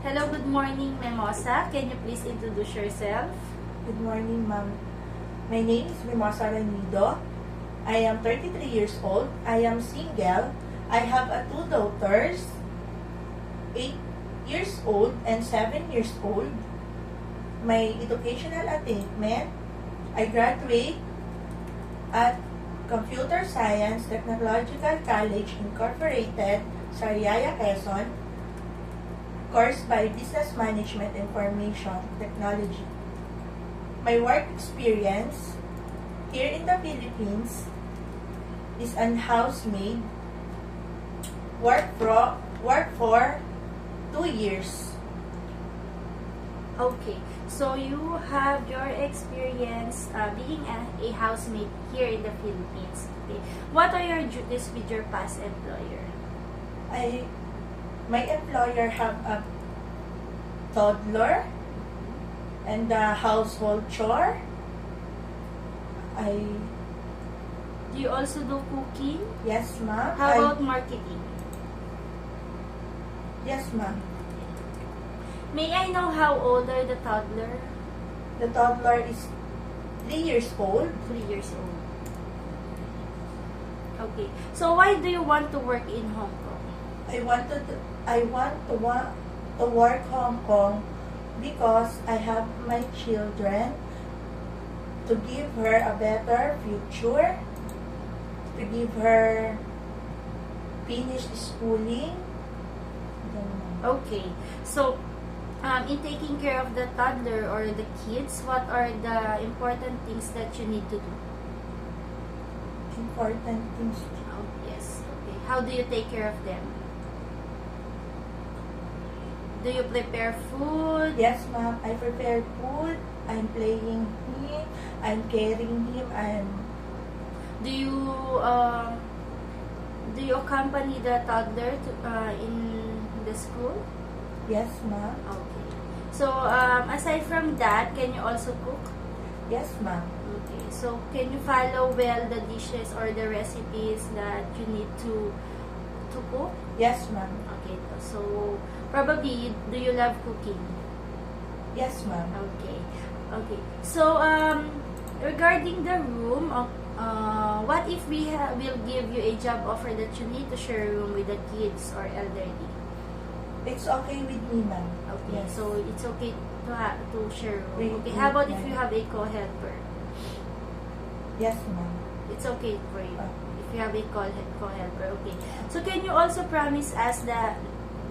Hello, good morning, Mimosa. Can you please introduce yourself? Good morning, ma'am. My name is Mimosa Ranido. I am 33 years old. I am single. I have two daughters, 8 years old and 7 years old. My educational attainment, I graduate at Computer Science Technological College Incorporated, Sariaya, Quezon, course by Business Management Information Technology. My work experience here in the Philippines is an housemaid. Work for 2 years. Okay, so you have your experience being a housemaid here in the Philippines. Okay, what are your duties with your past employer? My employer have a toddler and a household chore. Do you also do cooking? Yes, ma'am. How about marketing? Yes, ma'am. May I know how old are the toddler? The toddler is 3 years old. 3 years old. Okay, so why do you want to work in Hong Kong? I want to work Hong Kong because I have my children, to give her a better future, to give her finished schooling. Okay, so in taking care of the toddler or the kids, what are the important things that you need to do? Important things. Oh, yes. Okay. How do you take care of them? Do you prepare food? Yes, ma'am. I prepare food. I'm playing him. I'm carrying him. Do you accompany the toddler to, in the school? Yes, ma'am. Okay. So aside from that, can you also cook? Yes, ma'am. Okay. So can you follow well the dishes or the recipes that you need to cook? Yes, ma'am. Okay. So probably do you love cooking? Yes, ma'am. Okay. Okay. So regarding the room, what if we will give you a job offer that you need to share a room with the kids or elderly? It's okay with me, ma'am. Okay. Yes. So it's okay to share a room. With Okay. How about if my- you have a co-helper? Yes, ma'am. It's okay for you. Ah. If you have a co-helper. Okay. So can you also promise us that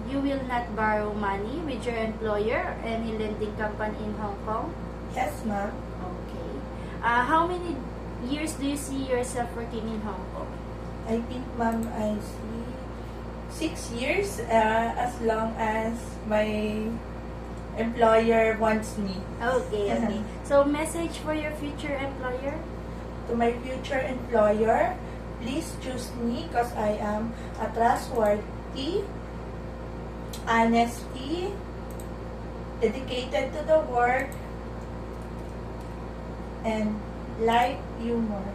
you will not borrow money with your employer or any lending company in Hong Kong? Yes, ma'am. Okay. How many years do you see yourself working in Hong Kong? I think, ma'am, I see 6 years, as long as my employer wants me. Okay, okay. So, message for your future employer? To my future employer, please choose me because I am a trustworthy, honesty, dedicated to the work, and light humor.